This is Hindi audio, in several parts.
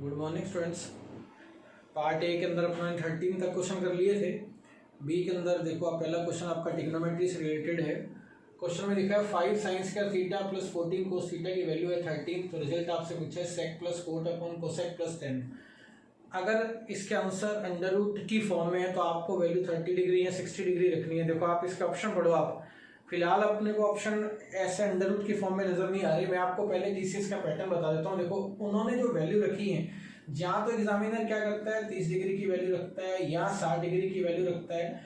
Good morning students. Part A के अंदर अपना 13 तक क्वेश्चन कर लिए थे। बी के अंदर देखो आप पहला क्वेश्चन आपका ट्रिग्नोमेट्री से रिलेटेड है। क्वेश्चन में लिखा है 5 sine square theta plus 14 cos theta की वैल्यू है 13। तो रिजल्ट आपसे पूछा है sec plus cot upon cosec plus 10। अगर इसके आंसर अंडर रूट की फॉर्म में है तो आपको वैल्यू 30 डिग्री या 60 डिग्री रखनी है। देखो आप इसका ऑप्शन पढ़ो। आप फिलहाल अपने को ऑप्शन ऐसे अंडर रूट की फॉर्म में नजर नहीं आ रही। मैं आपको पहले जीसीएस का पैटर्न बता देता हूँ। देखो उन्होंने जो वैल्यू रखी है, जहाँ तो एग्जामिनर क्या करता है 30 डिग्री की वैल्यू रखता है या 60 डिग्री की वैल्यू रखता है,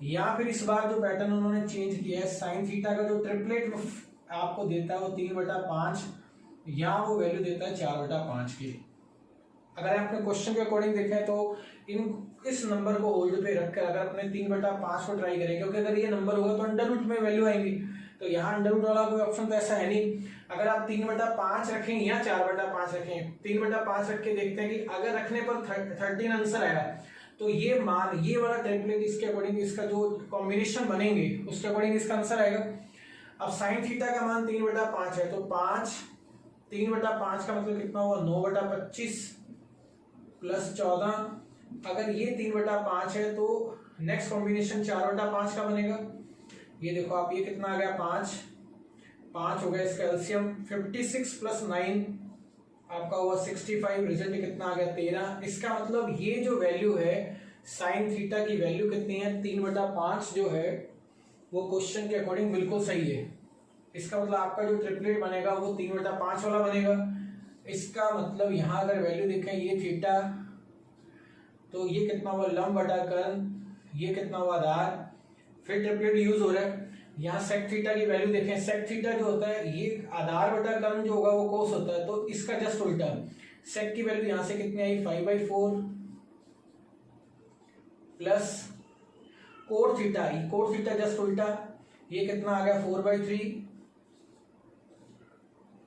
या फिर इस बार जो पैटर्न उन्होंने चेंज किया है साइन थीटा का जो ट्रिपलेट आपको देता है वो 3/5 या वो वैल्यू देता है 4/5 की। अगर आपने क्वेश्चन के अकॉर्डिंग देखा है तो इस नंबर को होल्ड पे रखकर अगर अपने 3/5 को ट्राई करें, क्योंकि अगर ये नंबर होगा तो अंडर रूट में वैल्यू आएंगी। तो यहाँ अंडर रूट वाला कोई ऑप्शन तो ऐसा है नहीं। अगर आप 3/5 रखें या 4/5 रखें, 3/5 रख के देखते हैं कि अगर रखने पर 13 आंसर आया तो ये मान ये वाला टेम्पलेट इसके अकॉर्डिंग इसका जो कॉम्बिनेशन बनेंगे उसके अकॉर्डिंग इसका आंसर आएगा। अब साइन थीटा का मान 3/5 है तो 3/5 का मतलब कितना हुआ 9/25 प्लस 14। अगर ये 3/5 है तो नेक्स्ट कॉम्बिनेशन 4/5 का बनेगा। ये देखो आप ये कितना आ गया 5 हो गया। इसका एलसीएम 56 प्लस 9 आपका हुआ 65। रिजल्ट कितना आ गया 13। इसका मतलब ये जो वैल्यू है साइन थीटा की वैल्यू कितनी है 3/5 जो है वो क्वेश्चन के अकॉर्डिंग बिल्कुल सही है। इसका मतलब आपका जो ट्रिपलेट बनेगा वो 3/5 वाला बनेगा। इसका मतलब यहाँ अगर वैल्यू देखें ये थीटा तो ये कितना हुआ लंब बटा कर्ण, ये कितना हुआ आधार, फिर ट्रिपलेट यूज हो रहा है। यहाँ सेक थीटा की वैल्यू देखें, सेक थीटा जो होता है ये आधार बटा कर्ण जो होगा वो कोस होता है, तो इसका जस्ट उल्टा सेक की वैल्यू यहाँ से कितनी आई 5/4 प्लस कोट थीटा जस्ट उल्टा ये कितना आ गया 4/3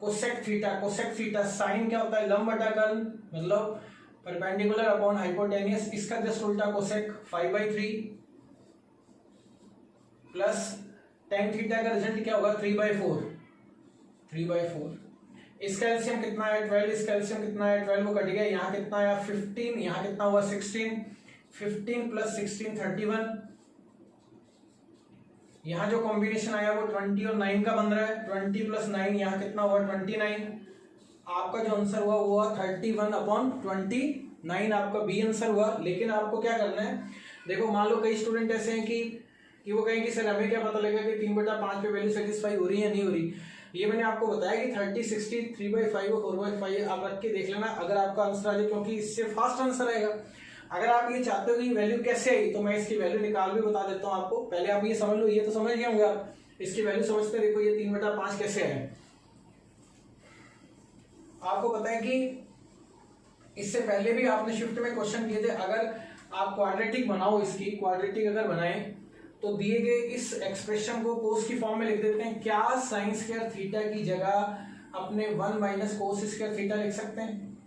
कोसेक थीटा साइन क्या होता है लंब बटा कर्ण मतलब परपेंडिकुलर अपॉन हाइपोटेनियस, इसका जस्ट उल्टा कोसेक 5/3 प्लस tan थीटा का रिजल्ट क्या होगा 3/4। इसका एलसीएम कितना है 12, इसका एलसीएम कितना है 12 वो कट गया। यहाँ कितना आया 15, यहाँ कितना हुआ 16, 15 प्लस 16 31। यहाँ जो कॉम्बिनेशन आया वो 20 और 9 का बन रहा है। 20 प्लस 9 यहाँ कितना हुआ 29। आपका जो आंसर हुआ वो 31/29 आपका बी आंसर हुआ। लेकिन आपको क्या करना है, देखो मान लो कई स्टूडेंट ऐसे हैं कि वो कहें कि सर हमें क्या पता लगेगा कि 3/5 पे वैल्यू सेटिस्फाई हो रही है या नहीं हो रही। ये मैंने आपको बताया कि 30 60 3/5 और 4/5 आप रख के देख लेना अगर आपका आंसर आ जाए, क्योंकि इससे फास्ट आंसर आएगा। अगर आप ये चाहते हो कि वैल्यू कैसे आई तो मैं इसकी वैल्यू निकाल भी बता देता हूँ आपको। पहले आप ये समझ लो, ये तो समझ गए होंगे आप, इसकी वैल्यू समझते देखो ये 3/5 कैसे है। आपको पता है कि इससे पहले भी आपने शिफ्ट में क्वेश्चन किए थे। अगर आप क्वाड्रेटिक बनाओ, इसकी क्वाड्रेटिक अगर बनाएं तो दिए गए इस एक्सप्रेशन को कोस की फॉर्म में लिख देते हैं। क्या साइन स्क्वायर थीटा की जगह अपने 1 माइनस कोस स्क्वायर थीटा लिख सकते हैं।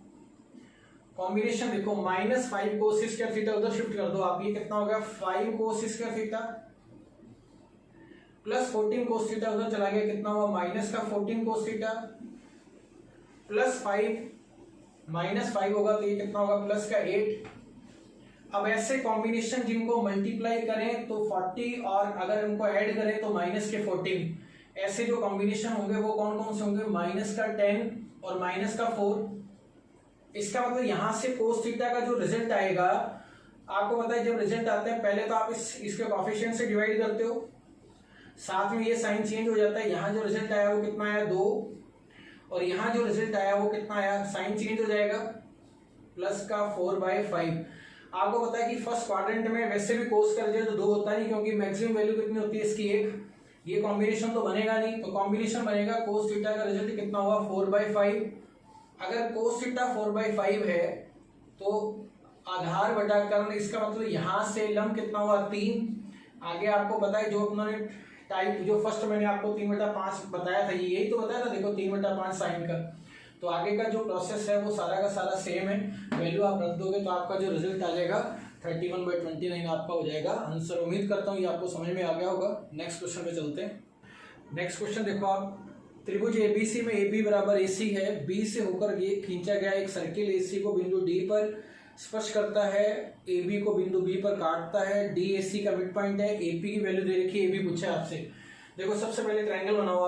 कॉम्बिनेशन देखो -5 कोस स्क्वायर थीटा उधर शिफ्ट कर दो आप, ये कितना हो गया 5 cos square theta plus 14 cos theta उधर चला गया, कितना हुआ माइनस का 14 कोस थीटा प्लस 5 -5 होगा तो ये कितना होगा प्लस का 8। अब ऐसे कॉम्बिनेशन जिनको मल्टीप्लाई करें तो 40 और अगर इनको ऐड करें तो माइनस के 14, ऐसे जो कॉम्बिनेशन होंगे वो कौन कौन से होंगे -10 और -4। इसका मतलब यहां से कोस थीटा का जो रिजल्ट आएगा, आपको पता है जब रिजल्ट आता है पहले तो आप इसके कोएफिशिएंट से डिवाइड करते हो, साथ में ये साइन चेंज हो जाता है। यहाँ जो रिजल्ट आया वो कितना आया 2 और यहाँ जो रिजल्ट आया वो कितना आया साइन चेंज हो जाएगा प्लस का 4/5। आपको पता है कि फर्स्ट क्वाड्रेंट में वैसे भी कोस का रिजल्ट 2 होता नहीं, क्योंकि मैक्सिमम वैल्यू कितनी होती है इसकी 1। ये कॉम्बिनेशन तो बनेगा नहीं, तो कॉम्बिनेशन बनेगा कोस थीटा का रिजल्ट कितना हुआ 4/5। अगर कोस थीटा 4/5 है तो आधार बटा कर्ण, इसका मतलब यहां से लंब कितना हुआ 3। आगे आपको पता है जो उन्होंने टाइप जो फर्स्ट मैंने आपको 3/5 बताया था, यही तो बताया था देखो 3/5 साइन का। तो आगे का जो प्रोसेस है वो सारा का सारा सेम है। वैल्यू आप रख दोगे तो आपका जो रिजल्ट आ जाएगा 31/29 आपका हो जाएगा आंसर। उम्मीद करता हूँ ये आपको समझ में आ गया होगा। नेक्स्ट क्वेश्चन पे चलते हैं। नेक्स्ट क्वेश्चन देखो आप त्रिभुज एबीसी में AB बराबर AC है, B से होकर ये खींचा गया एक सर्किल AC को बिंदु D पर स्पर्श करता है, AB को बिंदु B पर काटता है, DAC का मिड पॉइंट है, AP की वैल्यू दे रखी है, AB पूछा है आपसे। देखो सबसे पहले ट्रायंगल बनाओ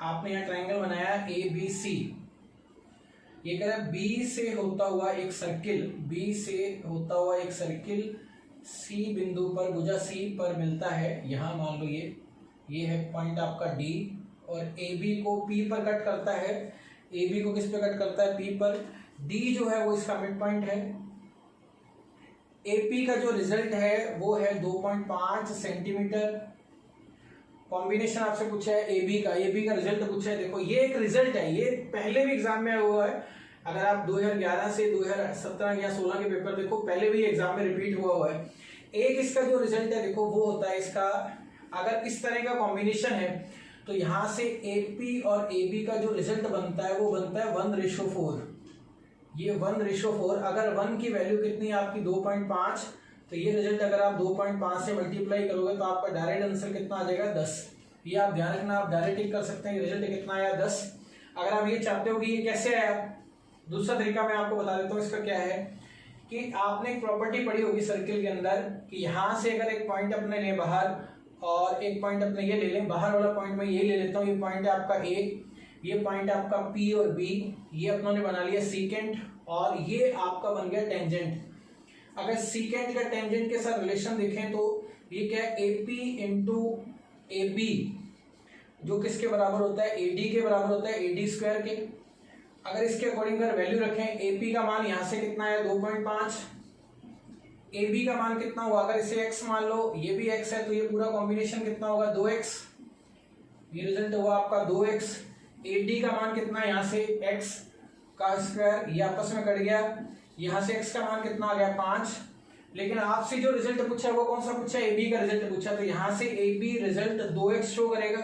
आपने यहाँ ट्रायंगल बनाया ABC, ये कह रहा है B से होता हुआ एक सर्किल, B से होता हुआ एक सर्किल C बिंदु पर भुजा C पर मिलता है, यहाँ मान लो ये है पॉइंट आपका D, और AB को P पर कट करता है, AB को किस पे कट करता है, P पर। D जो है वो इसका मिड पॉइंट है। AP का जो रिजल्ट है वो है 2.5 सेंटीमीटर। कॉम्बिनेशन आपसे पूछा है AB का रिजल्ट पूछा है। देखो ये एक रिजल्ट है, ये पहले भी एग्जाम में आया हुआ है। अगर आप 2011 से 2017 या 16 के पेपर देखो, पहले भी एग्जाम में रिपीट हुआ है। एक इसका जो रिजल्ट है देखो वो होता है इसका, अगर इस तरह का कॉम्बिनेशन है तो यहां से AP और AB का जो रिजल्ट बनता है वो बनता है 1:4। ये 1:4, अगर 1 की वैल्यू कितनी है आपकी 2.5, तो ये रिजल्ट अगर आप 2.5 से मल्टीप्लाई करोगे तो आपका डायरेक्ट आंसर कितना आ जाएगा 10। ये आप ध्यान रखना, आप डायरेक्ट टिक कर सकते हैं रिजल्ट कितना आया 10। अगर आप ये चाहते हो कि ये कैसे आया, दूसरा तरीका मैं आपको बता देता हूँ इसका क्या है कि आपने एक प्रॉपर्टी पढ़ी होगी सर्किल के अंदर कि यहाँ से अगर एक पॉइंट अपने लें बाहर और एक पॉइंट अपने ये ले लें, बाहर वाला पॉइंट मैं ये ले लेता हूँ, ये पॉइंट है आपका A, ये पॉइंट आपका P और B, ये अपनों ने बना लिया सीकेंट, और ये आपका बन गया टेंजेंट। अगर सीकेंट का टेंजेंट के साथ रिलेशन देखें तो ये क्या है, AP इंटू AB, जो किसके बराबर होता है, AD के बराबर होता है, AD स्क्वायर के। अगर इसके अकॉर्डिंग अगर वैल्यू रखें, AP का मान यहां से कितना है 2.5, AB का मान कितना हुआ, अगर इसे x मान लो, ये भी x है, तो ये पूरा कॉम्बिनेशन कितना होगा 2x, ये रिजल्ट हुआ आपका 2x। AD का मान कितना है, यहाँ से x का स्क्वायर, ये आपस में कट गया, यहाँ से x का मान कितना आ गया 5। लेकिन आपसे जो रिजल्ट पूछा है वो कौन सा पूछा है, AB का रिजल्ट पूछा, तो यहाँ से AB रिजल्ट 2x शो करेगा।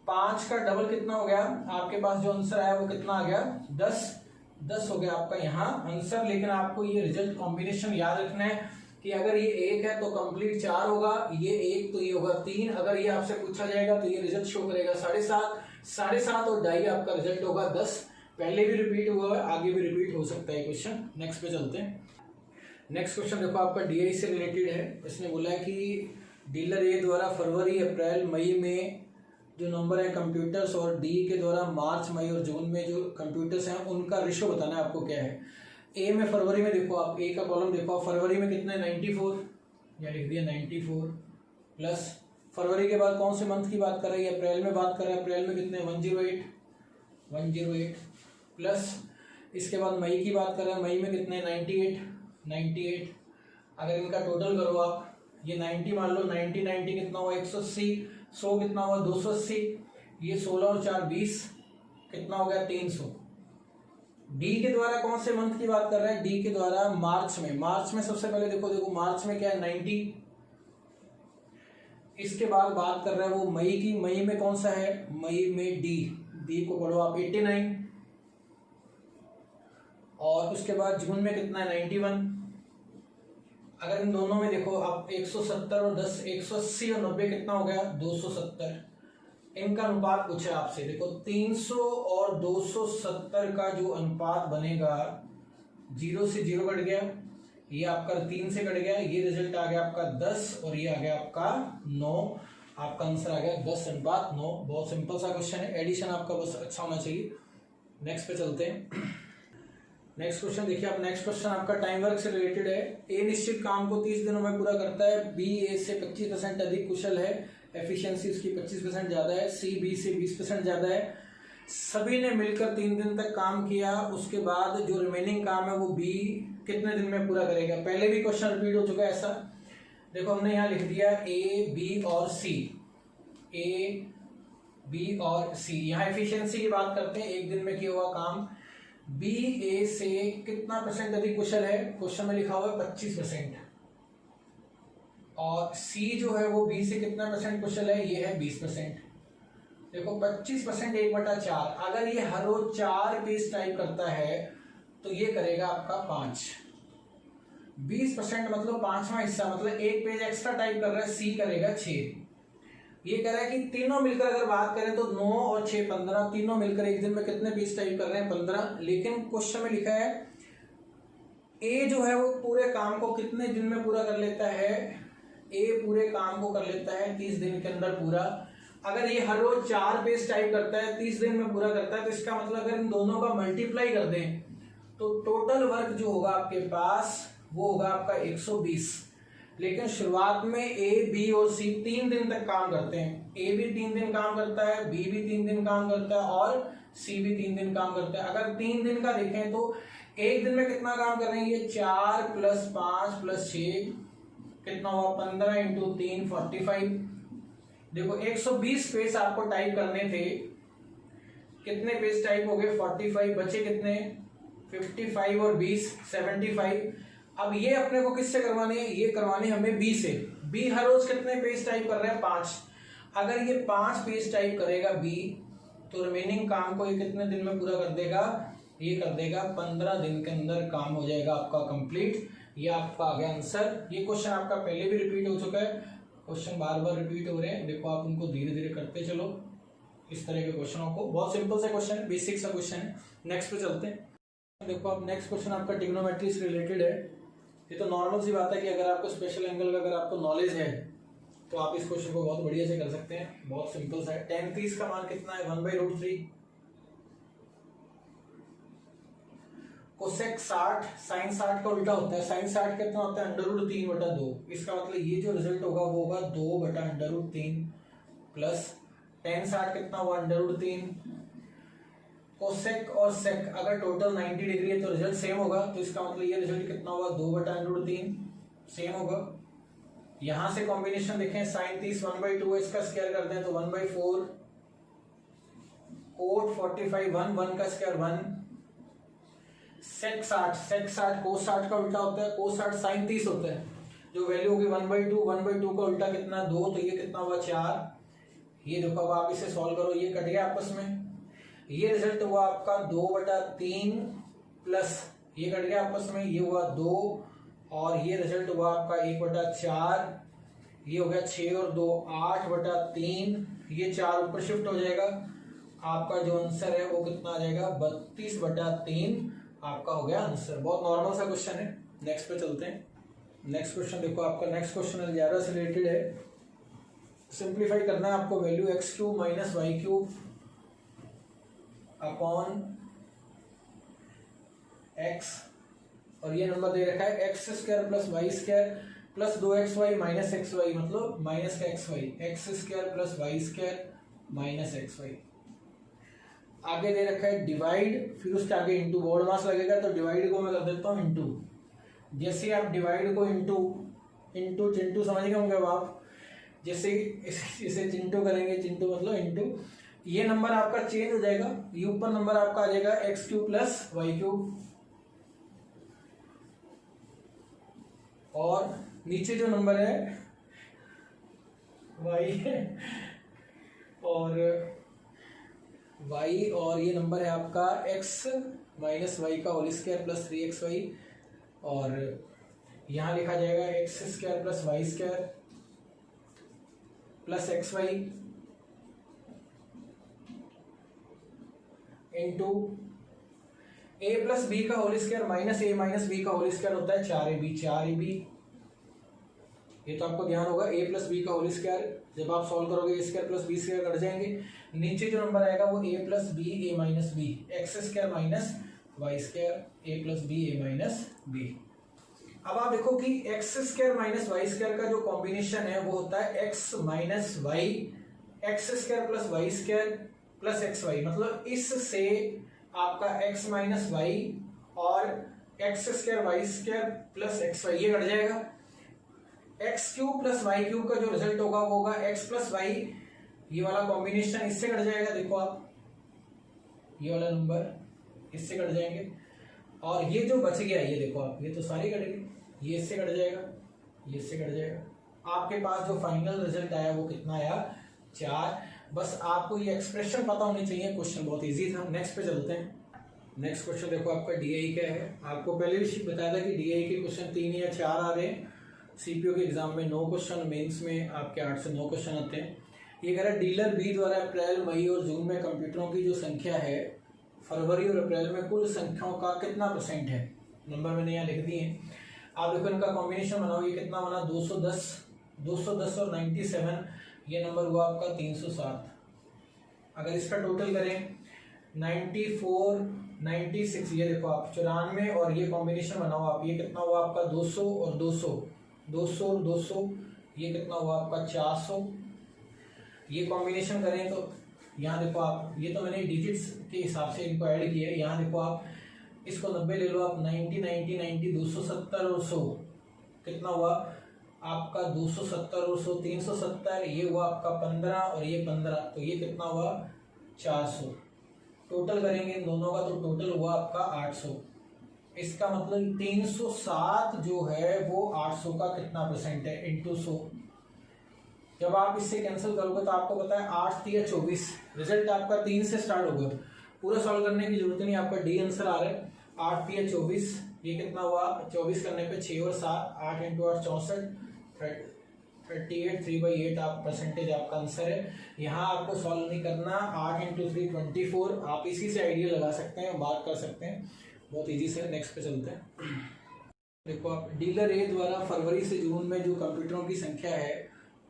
5 का डबल कितना हो गया, आपके पास जो आंसर आया वो कितना आ गया 10 हो गया आपका यहाँ आंसर। लेकिन आपको ये रिजल्ट कॉम्बिनेशन याद रखना है कि अगर ये 1 है तो कंप्लीट 4 होगा, ये 1 तो ये होगा 3। अगर ये आपसे पूछा जाएगा तो ये रिजल्ट शो करेगा 7.5 और 2.5 आपका रिजल्ट होगा 10। पहले भी रिपीट हुआ है, आगे भी रिपीट हो सकता है क्वेश्चन। नेक्स्ट पे चलते हैं। नेक्स्ट क्वेश्चन देखो आपका DI से रिलेटेड है। इसने बोला है कि डीलर A द्वारा फरवरी, अप्रैल, मई में जो नंबर है कंप्यूटर्स और D के द्वारा मार्च, मई और जून में जो कंप्यूटर्स हैं उनका रेशो बताना है आपको क्या है। A में फरवरी में देखो आप A का कॉलम देखो, फरवरी में कितने 94, या लिख दिया 94 प्लस फरवरी के बाद कौन से मंथ की बात कर रही है, अप्रैल में बात कर रहा है, अप्रैल में कितने 108 प्लस इसके बाद मई की बात कर रहे हैं, मई में कितने 98। अगर इनका टोटल करो आप, ये 90 मान लो, 90 कितना हुआ 180, 100 कितना हुआ 280, ये 16 और 4 20 कितना हो गया 300। डी के द्वारा कौन से मंथ की बात कर रहे हैं, डी के द्वारा मार्च में सबसे पहले देखो मार्च में क्या है 90। इसके बाद बात कर रहे हैं वो मई की, मई में कौन सा है, मई में डी को पढ़ो आप 89, और उसके बाद जून में कितना है 91। अगर इन दोनों में देखो आप 170 और 10, 180 और 90 कितना हो गया 270। इनका अनुपात पूछा आपसे, देखो 300 और 270 का जो अनुपात बनेगा, 0 से 0 कट गया, ये आपका 3 से कट गया, ये रिजल्ट आ गया आपका 10 और ये आ गया आपका 9। आपका आंसर आ गया 10:9। बहुत सिंपल सा क्वेश्चन है, एडिशन आपका बस अच्छा होना चाहिए। नेक्स्ट पे चलते हैं। नेक्स्ट क्वेश्चन देखिए आप, नेक्स्ट क्वेश्चन आपका टाइम वर्क से रिलेटेड है। ए निश्चित काम को 30 दिनों में पूरा करता है, बी ए से 25% अधिक कुशल है, एफिशिएंसी उसकी 25% ज्यादा है, सी बी से 20% ज्यादा है। सभी ने मिलकर 3 दिन तक काम किया, उसके बाद जो रिमेनिंग काम है वो बी कितने दिन में पूरा करेगा। पहले भी क्वेश्चन रिपीट हो चुका है ऐसा। देखो हमने यहाँ लिख दिया ए बी और सी, ए बी और सी। यहाँ एफिशिएंसी की बात करते हैं, एक दिन में किया हुआ काम। बी ए से कितना परसेंट अधिक कुशल है, क्वेश्चन में लिखा हुआ है 25%, और सी जो है वो बी से कितना परसेंट कुशल है, ये है 20%। देखो 25% 1/4, अगर ये हर रोज 4 पेज टाइप करता है तो ये करेगा आपका 5। 20% मतलब 5वां हिस्सा, मतलब 1 पेज एक्स्ट्रा टाइप कर रहा है, सी करेगा 6। ये कह रहा है कि तीनों मिलकर अगर बात करें तो 9 और 6 15, तीनों मिलकर एक दिन में कितने पीस टाइप कर रहे हैं 15। लेकिन क्वेश्चन में लिखा है ए जो है वो पूरे काम को कितने दिन में पूरा कर लेता है, ए पूरे काम को कर लेता है 30 दिन के अंदर पूरा। अगर ये हर रोज 4 पेज टाइप करता है 30 दिन में पूरा करता है, तो इसका मतलब अगर इन दोनों का मल्टीप्लाई कर दें तो टोटल वर्क जो होगा आपके पास वो होगा आपका 120। लेकिन शुरुआत में ए बी और सी 3 दिन तक काम करते हैं। ए भी 3 दिन काम करता है, बी भी 3 दिन काम करता है और सी भी 3 दिन काम करता है। अगर 3 दिन का देखें तो एक दिन में कितना काम कर रहे हैं ये 4 + 5 + 6 कितना हुआ 15 × 3 45। देखो 120 पेज आपको टाइप करने थे, कितने पेज टाइप हो गए 45, बचे कितने 55 और 20 75। अब ये अपने को किससे करवाने हैं, ये करवाने हमें बी से। बी हर रोज कितने पेज टाइप कर रहे हैं 5। अगर ये 5 पेज टाइप करेगा बी तो रिमेनिंग काम को ये कितने दिन में पूरा कर देगा, ये कर देगा 15 दिन के अंदर काम हो जाएगा आपका कंप्लीट। ये आपका आ गया आंसर। ये क्वेश्चन आपका पहले भी रिपीट हो चुका है, क्वेश्चन बार बार रिपीट हो रहे हैं। देखो आप उनको धीरे धीरे करते चलो इस तरह के क्वेश्चनों को। बहुत सिंपल सा क्वेश्चन है, बेसिक सा क्वेश्चन है। नेक्स्ट पे चलते हैं। देखो आप नेक्स्ट क्वेश्चन आपका ट्रिग्नोमेट्री से रिलेटेड है। ये तो नॉर्मल सी बात है कि अगर आपको स्पेशल एंगल का अगर आपको नॉलेज है तो आप इस क्वेश्चन को बहुत बढ़िया से कर सकते हैं। बहुत सिंपल सा है। tan 30 का मान कितना है 1/√3। कोसेक 60 sin 60 का उल्टा होता है। sin 60 कितना होता है √3/2। इसका मतलब ये जो रिजल्ट होगा वो होगा 2/√3 प्लस tan 60 कितना हुआ √3। कोसेक और सेक अगर टोटल 90 डिग्री है तो रिजल्ट सेम होगा, तो इसका मतलब ये रिजल्ट कितना हुआ 2/√3 सेम होगा। यहां से कॉम्बिनेशन देखें sin 30 1/2 है, इसका स्क्वायर करते हैं तो 1/4। कोट 45 1 का स्क्वायर 1। सेक 60 कोस 60 का उल्टा होता है, कोस 60 sin 30 होता है। जो वैल्यू होगी 1/2 का उल्टा कितना 2, तो ये कितना हुआ 4। ये देखो अब आप इसे सॉल्व करो, ये कट गया आपस में। ये रिजल्ट हुआ आपका 2/3 प्लस ये कट गया आपस में, ये हुआ 2 और ये रिजल्ट हुआ आपका 1/4। ये हो गया 6 और 2 8/3। ये 4 ऊपर शिफ्ट हो जाएगा। आपका जो आंसर है वो कितना आ जाएगा 32/3 आपका हो गया आंसर। बहुत नॉर्मल सा क्वेश्चन है। नेक्स्ट पे चलते हैं। नेक्स्ट क्वेश्चन देखो आपका नेक्स्ट क्वेश्चन अलजेब्रा से रिलेटेड है। सिंप्लीफाई करना है आपको। Value x³ - y³ upon x और ये नंबर दे रखा है x² + y² plus 2xy - xy मतलब माइनस का xy। x² + y² - xy। आगे दे रखा है डिवाइड, फिर उसके आगे इंटू। बोर्ड मास लगेगा तो डिवाइड को मैं कर देता हूँ इंटू। जैसे आप डिवाइड को इंटू चिंटू समझ गए होंगे आप। जैसे इसे चिंटू करेंगे, चिंटू मतलब इंटू, ये नंबर आपका चेंज हो जाएगा। ये ऊपर नंबर आपका आ जाएगा x³ + y³ और नीचे जो नंबर है y है और y और ये नंबर है आपका x - y का होल स्क्वायर प्लस 3xy और यहाँ लिखा जाएगा x² + y² plus xy into a + b का whole square minus a - b का होल स्क्वायर होता है 4ab। ये तो आपको ध्यान होगा a + b का होल स्क्वायर। जब आप सॉल्व करोगे a² + b² कट जाएंगे। नीचे जो नंबर आएगा वो a + b a - b x² - y² a + b a - b। अब आप देखो कि x² - y² का जो कॉम्बिनेशन है वो होता है x - y x² + y² plus xy। मतलब इससे आपका x - y और x² y² प्लस xy ये कट जाएगा। x³ + y³ का जो रिजल्ट होगा वो होगा x + y, ये वाला कॉम्बिनेशन इससे कट जाएगा। देखो आप ये वाला नंबर इससे कट जाएंगे और ये जो बच गया ये देखो आप, ये तो सारे कट गए। ये इससे कट जाएगा, ये इससे कट जाएगा। आपके पास जो फाइनल रिजल्ट आया वो कितना आया 4। बस आपको ये एक्सप्रेशन पता होनी चाहिए। क्वेश्चन बहुत इजी था। नेक्स्ट पे चलते हैं। नेक्स्ट क्वेश्चन देखो आपका डीआई का है। आपको पहले भी बताया था कि डीआई के क्वेश्चन 3 या 4 आ रहे हैं। सीपीओ के एग्जाम में 9 क्वेश्चन, मेंस में आपके 8 से 9 क्वेश्चन आते हैं। ये कह रहा है डीलर बी द्वारा अप्रैल, मई और जून में कंप्यूटरों की जो संख्या है फरवरी और अप्रैल में कुल संख्याओं का कितना % है। नंबर मैंने यहाँ लिख दिए हैं। आप देखो इनका कॉम्बिनेशन बनाओ, ये कितना बना 210 और 97, ये नंबर हुआ आपका 307। अगर इसका टोटल करें 94, 96, ये देखो आप 94 और ये कॉम्बिनेशन बनाओ आप, ये कितना हुआ आपका 200 और 200, 200 और 200, ये कितना हुआ आपका 400। ये कॉम्बिनेशन करें तो यहाँ देखो आप, ये तो मैंने डिजिट्स के हिसाब से इनको ऐड किया है। यहाँ देखो आप इसको 90 ले लो आप, 90, 90, 90, 270 और 100, कितना हुआ आपका 270 और 100, 370, ये हुआ आपका 15 और ये 15, तो ये कितना हुआ 400। टोटल करेंगे इन दोनों का तो टोटल हुआ आपका 800। इसका मतलब 307 जो है वो 800 का कितना % है इंटू 100। जब आप इससे कैंसिल करोगे तो आपको पता है 8 3 24, रिजल्ट आपका 3 से स्टार्ट होगा। पूरा सॉल्व करने की जरूरत नहीं, आपका डी आंसर आ रहा है 8 3 24। ये कितना हुआ 24 करने पे 6 और 7, 8 इंटू 8 64, 38, 3/8 आप % आपका आंसर है। यहाँ आपको सॉल्व नहीं करना, 8 इंटू 3 24, आप इसी से आइडिया लगा सकते हैं, बात कर सकते हैं बहुत इजी से। नेक्स्ट पे चलते हैं। देखो आप डीलर ए द्वारा फरवरी से जून में जो कंप्यूटरों की संख्या है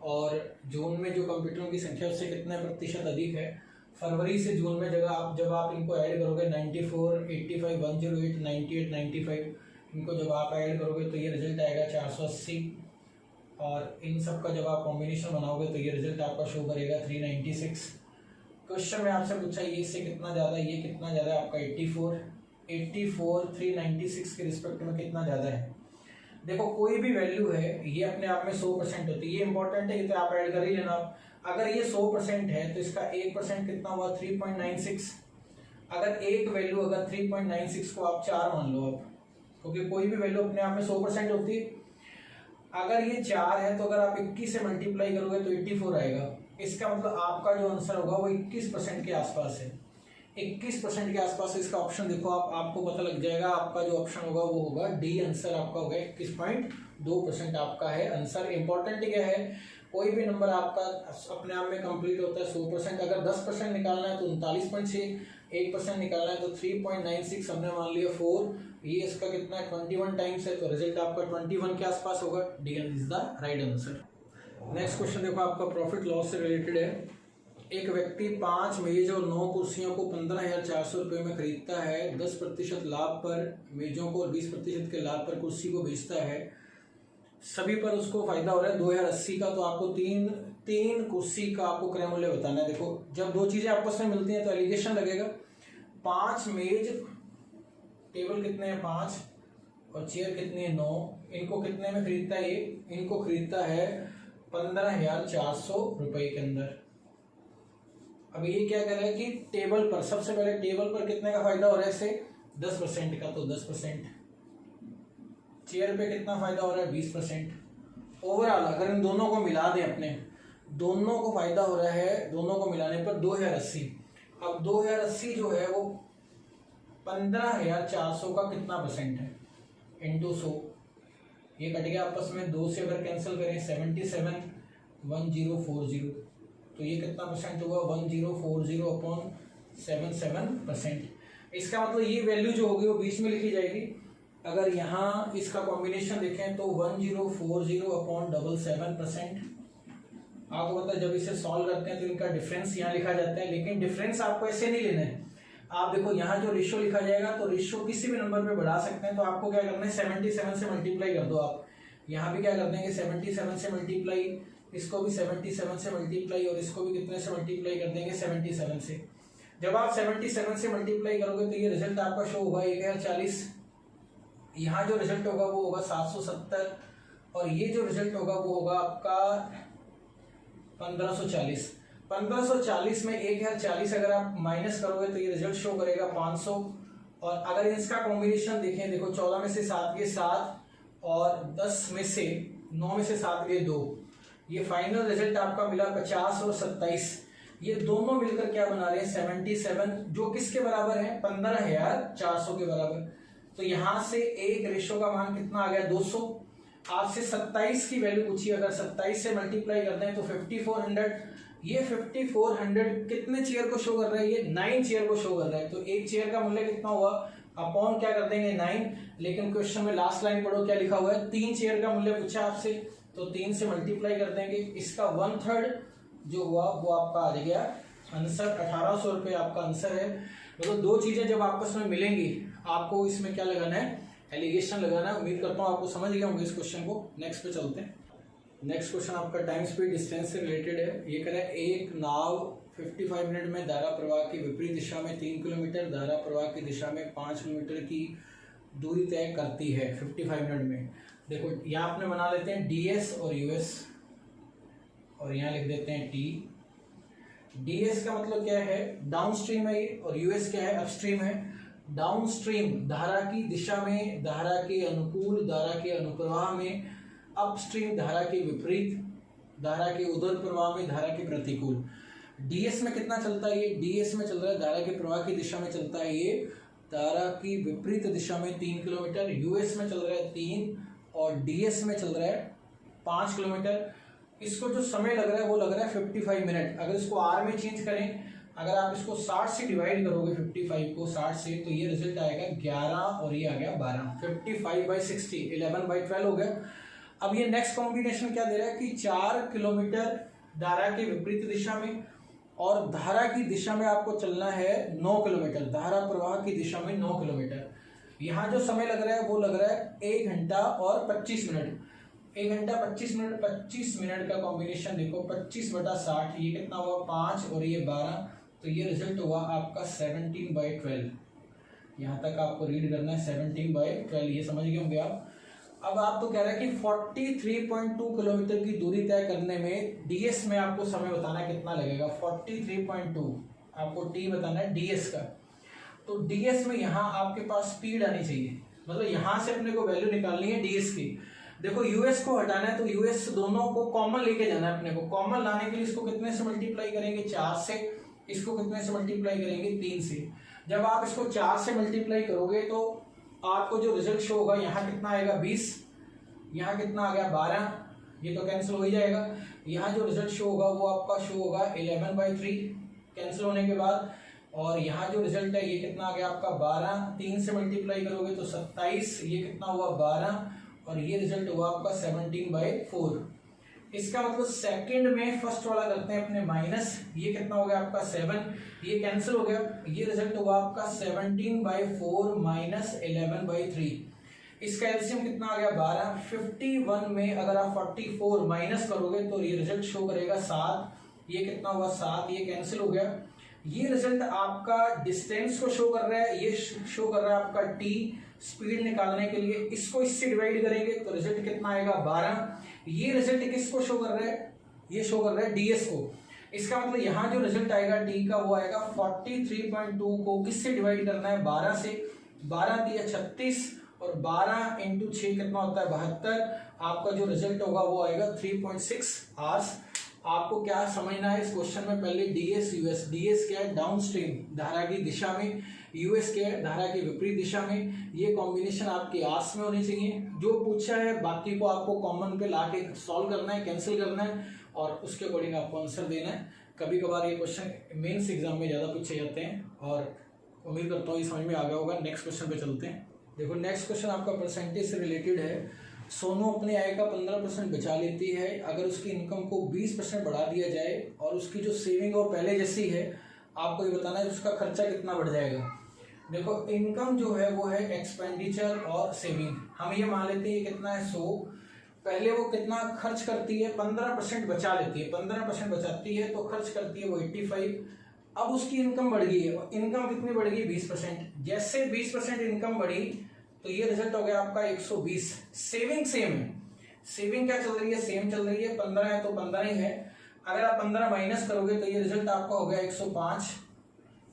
और जून में जो कंप्यूटरों की संख्या उससे कितने % अधिक है। फरवरी से जून में जब आप इनको ऐड करोगे 94, 85, 108, 98, 95, इनको जब आप ऐड करोगे तो ये रिजल्ट आएगा 480 और इन सब का जब आप कॉम्बिनेशन बनाओगे तो ये रिजल्ट आपका शो करेगा 396। क्वेश्चन में आपसे पूछा ये इससे कितना ज़्यादा, ये कितना ज़्यादा है आपका 84, 396 के रिस्पेक्ट में कितना ज़्यादा है। देखो कोई भी वैल्यू है ये अपने आप में 100% होती है, ये इंपॉर्टेंट है, ये तो आप ऐड कर ही लेना। अगर ये 100% है तो इसका 1% कितना हुआ 3.96। अगर एक वैल्यू अगर 3.96 को आप 4 मान लो आप, क्योंकि कोई भी वैल्यू अपने आप में 100% होती है। अगर ये 4 है तो अगर आप 21 से मल्टीप्लाई करोगे तो 84 आएगा। इसका मतलब आपका जो आंसर होगा वो 21% के आसपास है। 21% के आसपास इसका ऑप्शन देखो आप, आपको पता लग जाएगा। आपका जो ऑप्शन होगा वो होगा डी, आंसर आपका होगा 21.2% आपका है आंसर। इंपॉर्टेंट क्या है, कोई भी नंबर आपका अपने आप में कंप्लीट होता है 100%। अगर 10% निकालना है तो 39.6, 1% निकालना है तो 3.96, हमने मान लिया 4, ये इसका कितना है 21 टाइम्स है, तो रिजल्ट आपका 21 के आसपास होगा। D is the right answer. Next question देखो आपका प्रॉफिट लॉस से रिलेटेड है। एक व्यक्ति 5 मेज और 9 कुर्सियों को 15,400 रुपये में खरीदता है। 10% लाभ पर मेजों को और 20% के लाभ पर कुर्सी को बेचता है। सभी पर उसको फायदा हो रहा है 2080 का। तो आपको तीन कुर्सी का आपको क्रय मूल्य बताना है। देखो जब दो चीजें आपस में मिलती हैं तो एलिगेशन लगेगा। 5 मेज, टेबल कितने हैं 5 और चेयर कितने हैं 9, इनको कितने में खरीदता है ये, इनको खरीदता है 15,400 रुपए के अंदर। अब ये क्या कर रहा है कि टेबल पर, सबसे पहले टेबल पर कितने का फायदा हो रहा है इससे 10% का, तो 10%। चेयर पे कितना फायदा हो रहा है 20%। ओवरऑल अगर इन दोनों को मिला दें, अपने दोनों को फायदा हो रहा है, दोनों को मिलाने पर 2080। अब 2080 जो है वो 15,400 का कितना % है इंटू 100, ये कट गया आपस में 2 से अगर कैंसिल करें 77, 1040, तो ये कितना % होगा 1040 अपॉन 77%। इसका मतलब ये वैल्यू जो होगी वो बीच में लिखी जाएगी। अगर यहाँ इसका कॉम्बिनेशन देखें तो 1040 अपॉन 77%। आपको पता है जब इसे सॉल्व करते हैं तो इनका डिफरेंस यहाँ लिखा जाता है, लेकिन डिफरेंस आपको ऐसे नहीं लेना है। आप देखो यहाँ जो रेशियो लिखा जाएगा तो रेशियो किसी भी नंबर पे बढ़ा सकते हैं। तो आपको क्या करना है 77 से मल्टीप्लाई कर दो। आप यहाँ भी क्या कर देंगे 77 से मल्टीप्लाई, इसको भी 77 से मल्टीप्लाई और इसको भी कितने से मल्टीप्लाई कर देंगे 77 से। जब आप 77 से मल्टीप्लाई करोगे तो ये रिजल्ट आपका शो होगा 1040। यहाँ जो रिजल्ट होगा वो होगा 770 और ये जो रिजल्ट होगा वो होगा आपका 1540। 1540 में 1040 अगर आप माइनस करोगे तो ये रिजल्ट शो करेगा 500। और अगर इसका कॉम्बिनेशन देखें, देखो 14 में से 7 गए 7 और 10 में से 9 में से 7 गए 2, ये फाइनल रिजल्ट आपका मिला 50 और 27। ये दोनों मिलकर क्या बना रहे हैं 77, जो किसके बराबर है 15,400 के बराबर। तो यहां से एक रेशो का मान कितना आ गया 200। आपसे 27 की वैल्यू पूछी, अगर 27 से मल्टीप्लाई करते हैं तो 5400, ये 5400 कितने चेयर को शो कर रहा है, ये 9 चेयर को शो कर रहा है। तो एक चेयर का मूल्य कितना हुआ, अपॉन क्या कर देंगे 9, लेकिन क्वेश्चन में लास्ट लाइन पढ़ो क्या लिखा हुआ है, 3 चेयर का मूल्य पूछा आपसे, तो 3 से मल्टीप्लाई कर देंगे, इसका 1/3 जो हुआ वो आपका आ गया आंसर, 1800 रुपये आपका आंसर है। मतलब दो चीजें जब आपस में मिलेंगी आपको इसमें क्या लगाना है, एलिगेशन लगाना है। उम्मीद करता हूँ आपको समझ गया होंगे इस क्वेश्चन को। नेक्स्ट पे चलते हैं। नेक्स्ट क्वेश्चन आपका टाइम स्पीड डिस्टेंस से रिलेटेड है। ये कह रहा है एक नाव 55 मिनट में धारा प्रवाह की विपरीत दिशा में 3 किलोमीटर, धारा प्रवाह की दिशा में 5 किलोमीटर की दूरी तय करती है 55 मिनट में। देखो यहाँ अपने बना लेते हैं ds और us, और यहाँ लिख देते हैं t। ds का मतलब क्या है, डाउन स्ट्रीम है ये, और us क्या है, अपस्ट्रीम है। डाउन स्ट्रीम धारा की दिशा में, धारा के अनुकूल, धारा के अनुप्रवाह में, अपस्ट्रीम धारा के विपरीत, धारा के उधर प्रवाह में, धारा के प्रतिकूल। ds में कितना चलता है, ये ds में चल रहा है धारा के प्रवाह की दिशा में चलता है ये धारा की विपरीत दिशा में 3 किलोमीटर, us में चल रहा है 3, और ds में चल रहा है 5 किलोमीटर। इसको जो समय लग रहा है वो लग रहा है 55 मिनट। अगर इसको r में चेंज करें, अगर आप इसको 60 से डिवाइड करोगे 55 को 60 से, तो ये रिजल्ट आएगा 11 और ये आ गया 12। 55/60 11/12 हो गया। अब ये नेक्स्ट कॉम्बिनेशन क्या दे रहा है कि 4 किलोमीटर धारा के विपरीत दिशा में, और धारा की दिशा में आपको चलना है 9 किलोमीटर, धारा प्रवाह की दिशा में 9 किलोमीटर। यहाँ जो समय लग रहा है वो लग रहा है 1 घंटा और 25 मिनट। 1 घंटा 25 मिनट, 25 मिनट का कॉम्बिनेशन देखो, 25/60, ये कितना हुआ 5 और ये 12, तो ये रिजल्ट हुआ आपका 17/12। यहाँ तक आपको रीड करना है 17/12, ये समझ गए होंगे आप। अब आप तो कह रहे हैं कि 43.2 किलोमीटर की दूरी तय करने में ds में आपको समय बताना है कितना लगेगा। 43.2 आपको t बताना है ds का। तो ds में यहाँ आपके पास स्पीड आनी चाहिए, मतलब यहाँ से अपने को वैल्यू निकालनी है ds की। देखो us को हटाना है, तो us दोनों को कॉमन लेके जाना है अपने को। कॉमन लाने के लिए इसको कितने से मल्टीप्लाई करेंगे, 4 से। इसको कितने से मल्टीप्लाई करेंगे, 3 से। जब आप इसको 4 से मल्टीप्लाई करोगे तो आपको जो रिजल्ट शो होगा, यहाँ कितना आएगा 20, यहाँ कितना आ गया 12, ये तो कैंसिल हो ही जाएगा। यहाँ जो रिजल्ट शो होगा वो आपका शो होगा 11/3 कैंसिल होने के बाद, और यहाँ जो रिजल्ट है ये कितना आ गया आपका 12, 3 से मल्टीप्लाई करोगे तो 27, ये कितना हुआ 12, और ये रिजल्ट हुआ आपका 17/4। इसका मतलब सेकंड में फर्स्ट वाला करते हैं अपने माइनस, ये कितना हो गया आपका 7, ये कैंसिल हो गया, ये रिजल्ट हुआ आपका 17/4 माइनस 11/3। इसका एलसीएम कितना आ गया 12। 51 में अगर आप 44 माइनस करोगे तो ये रिजल्ट शो करेगा 7, ये कितना हुआ 7, ये कैंसिल हो गया। ये रिजल्ट आपका डिस्टेंस को शो कर रहा है, ये शो कर रहा है आपका टी, स्पीड निकालने के लिए। इसको इससे डिवाइड करेंगे तो रिजल्ट कितना आएगा 12। ये रिजल्ट किसको शो कर रहा है, ये शो कर रहा है ds को। इसका मतलब यहाँ जो रिजल्ट आएगा t का वो आएगा 43.2 को किससे डिवाइड करना है 12 से। 12 दिया 36, और 12 इंटू 6 कितना होता है 72। आपका जो रिजल्ट होगा वो आएगा 3.6 आवर्स। आपको क्या समझना है इस क्वेश्चन में, पहले ds us। ds क्या है, डाउन स्ट्रीम धारा की दिशा में, us क्या है, धारा की विपरीत दिशा में। ये कॉम्बिनेशन आपके आर्स में होनी चाहिए। जो पूछा है बाकी को आपको कॉमन पे लाके सॉल्व करना है, कैंसिल करना है, और उसके अकॉर्डिंग आपको आंसर देना है। कभी कभार ये क्वेश्चन मेंस एग्जाम में ज़्यादा पूछे जाते हैं, और उम्मीद करता हूँ ये समझ में आ गया होगा। नेक्स्ट क्वेश्चन पे चलते हैं। देखो नेक्स्ट क्वेश्चन आपका परसेंटेज से रिलेटेड है। सोनू अपने आय का 15% बचा लेती है। अगर उसकी इनकम को 20% बढ़ा दिया जाए और उसकी जो सेविंग वो पहले जैसी है, आपको ये बताना है उसका खर्चा कितना बढ़ जाएगा। देखो इनकम जो है वो है एक्सपेंडिचर और सेविंग। हम ये मान लेते हैं ये कितना है 100। पहले वो कितना खर्च करती है, 15% बचा लेती है। 15% बचाती है तो खर्च करती है वो 85। अब उसकी इनकम बढ़ गई है, इनकम कितनी बढ़ गई 20%। जैसे 20% इनकम बढ़ी तो ये रिजल्ट हो गया आपका 120। सेविंग सेम है, सेविंग क्या चल रही है, सेम चल रही है, 15 है तो 15 ही है। अगर आप 15 माइनस करोगे तो ये रिजल्ट आपका हो गया 105।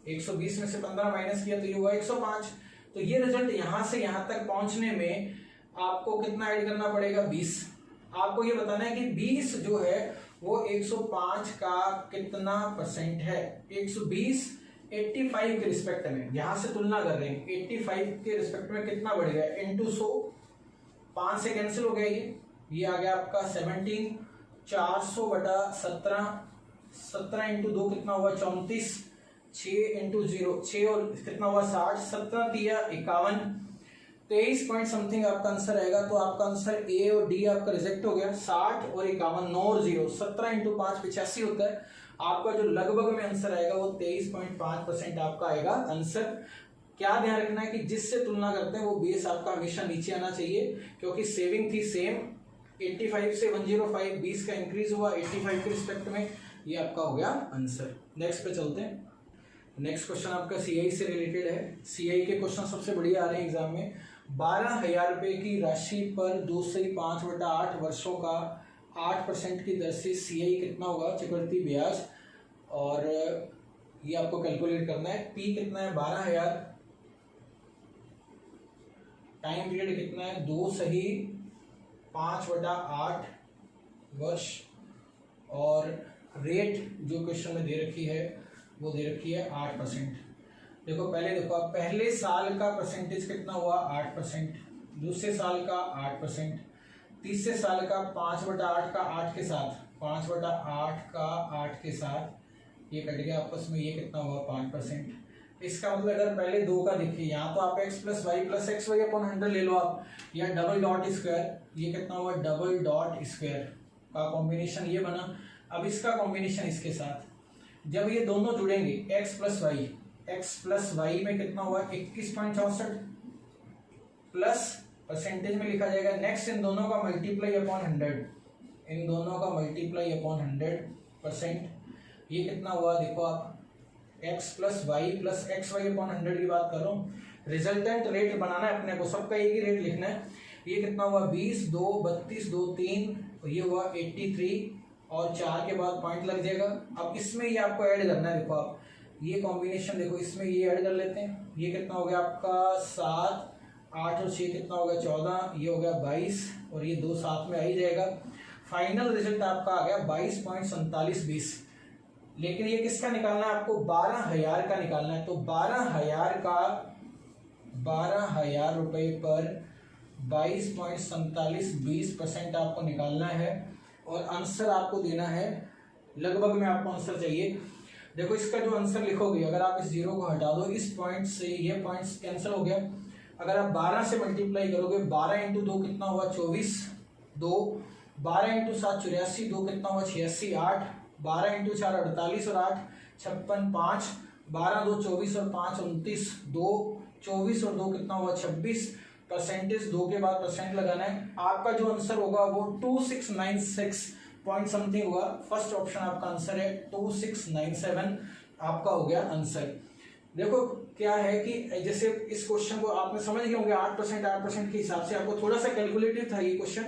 120 में से 15 माइनस किया तो ये हुआ 105। तो ये रिजल्ट यहाँ से यहाँ तक पहुंचने में आपको कितना ऐड करना पड़ेगा 20। आपको ये बताना है कि 20 जो है वो 105 का कितना परसेंट है। 120 85 के रिस्पेक्ट में यहां से तुलना कर रहे हैं, 85 के रिस्पेक्ट में कितना बढ़ गया इंटू 100। 5 से कैंसिल हो गया, ये आ गया आपका 17। 400/17 17 इंटू 2 कितना हुआ 34, 6 इंटू 0 6 और कितना हुआ 60, 17 दिया 51, 23 पॉइंट समथिंग आपका आंसर आएगा। तो आपका आंसर ए और डी आपका रिजेक्ट हो गया। 60 और 51, 9 और 0, 17 इंटू 5 85 होता है। आपका जो लगभग में आंसर आएगा वो 23.5% आपका आएगा आंसर। क्या ध्यान रखना है कि जिससे तुलना करते हैं वो बेस आपका हमेशा नीचे आना चाहिए, क्योंकि सेविंग थी सेम 85 से 105, 20 का इंक्रीज हुआ 85 के रिस्पेक्ट में, ये आपका हो गया आंसर। नेक्स्ट पे चलते हैं। नेक्स्ट क्वेश्चन आपका सीआई से रिलेटेड है। सीआई के क्वेश्चन सबसे बढ़िया आ रहे हैं एग्जाम में। 12,000 रुपए की राशि पर 2 से 5/8 वर्षों का 8% की दर से सीआई कितना होगा चक्रवृद्धि ब्याज, और ये आपको कैलकुलेट करना है। पी कितना है 12,000, टाइम पीरियड कितना है 2 सही 5/8 वर्ष, और रेट जो क्वेश्चन में दे रखी है वो दे रखी है 8%। देखो पहले देखो आप पहले साल का परसेंटेज कितना हुआ 8%, दूसरे साल का 8%, तीसरे साल का 5/8 का 8 के साथ 5/8 का 8 के साथ ये कट गया आपस में, ये कितना हुआ 5%। इसका मतलब अगर पहले 2 का देखिए यहाँ तो आप x plus y plus x y upon 100 ले लो आप, या डबल डॉट स्क्वायर, ये कितना हुआ डबल डॉट स्क्वायर का कॉम्बिनेशन ये बना। अब इसका कॉम्बिनेशन इसके साथ जब ये दोनों जुड़ेंगे x प्लस वाई में कितना हुआ 21.64 प्लस परसेंटेज में लिखा जाएगा। नेक्स्ट इन दोनों का मल्टीप्लाई अपॉन 100, इन दोनों का मल्टीप्लाई अपॉन 100%, ये कितना हुआ देखो आप x plus x y upon 100 की बात कर रहा हूँ। रिजल्टेंट रेट बनाना है अपने को, सबका एक ही रेट लिखना है। ये कितना हुआ 20, 2, 32, 2, 3, और ये हुआ 83, और 4 के बाद पॉइंट लग जाएगा। अब इसमें ये आपको ऐड करना है। देखो आप ये कॉम्बिनेशन देखो, इसमें ये ऐड कर लेते हैं। ये कितना हो गया आपका 7, 8 और 6 कितना हो गया 14, ये हो गया 22, और ये 2 साथ में आ ही जाएगा। फाइनल रिजल्ट आपका आ गया 22.4720। लेकिन ये किसका निकालना है आपको 12,000 का निकालना है। तो 12,000 रुपए पर 22.4720% आपको निकालना है, और आंसर आपको देना है लगभग में आपको आंसर चाहिए। देखो इसका जो आंसर लिखोगे, अगर आप इस 0 को हटा दो, इस पॉइंट से ये पॉइंट कैंसिल हो गया। अगर आप 12 से मल्टीप्लाई करोगे, 12 इंटू 2 कितना हुआ 24, 2, 12 इंटू 7 84, 2 कितना हुआ 86, 8, 12 इंटू 4 48 और 8 56, 5, 12 2 24 और 5 29, 2 24 और 2 कितना हुआ 26, परसेंटेज 2 के बाद परसेंट लगाना है। आपका जो आंसर होगा वो 2696 पॉइंट समथिंग होगा। फर्स्ट ऑप्शन आपका आंसर है 2697 आपका हो गया आंसर। देखो क्या है कि जैसे इस क्वेश्चन को आपने समझ गए होंगे 8% के हिसाब से, आपको थोड़ा सा कैलकुलेटिव था ये क्वेश्चन,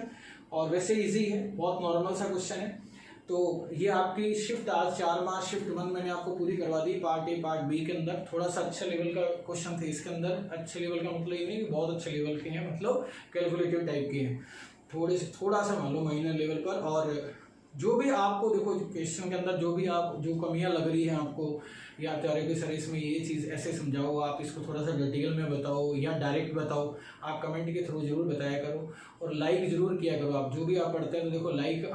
और वैसे इजी है, बहुत नॉर्मल सा क्वेश्चन है। तो ये आपकी शिफ्ट आज 4 मार्च शिफ्ट 1 मैंने आपको पूरी करवा दी, पार्ट ए पार्ट बी के अंदर। थोड़ा सा अच्छे लेवल का क्वेश्चन थे इसके अंदर। अच्छे लेवल का मतलब ये नहीं कि बहुत अच्छे लेवल के हैं, मतलब कैलकुलेटिव टाइप के हैं, थोड़ा सा मान लो माइनर लेवल पर। और जो भी आपको देखो क्वेश्चन के अंदर जो कमियां लग रही है आपको, या कह रहे कि सर इसमें ये चीज़ ऐसे समझाओ, आप इसको थोड़ा सा डिटेल में बताओ या डायरेक्ट बताओ, आप कमेंट के थ्रू जरूर बताया करो, और लाइक जरूर किया करो। आप जो भी आप पढ़ते हैं तो देखो लाइक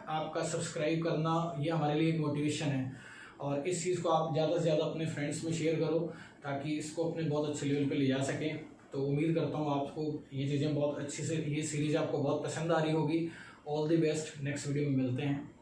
आपका सब्सक्राइब करना ये हमारे लिए एक मोटिवेशन है, और इस चीज़ को आप ज़्यादा से ज़्यादा अपने फ्रेंड्स में शेयर करो ताकि इसको अपने बहुत अच्छे लेवल पर ले जा सकें। तो उम्मीद करता हूँ आपको ये चीज़ें बहुत अच्छे से, ये सीरीज़ आपको बहुत पसंद आ रही होगी। All the best, next video में मिलते हैं।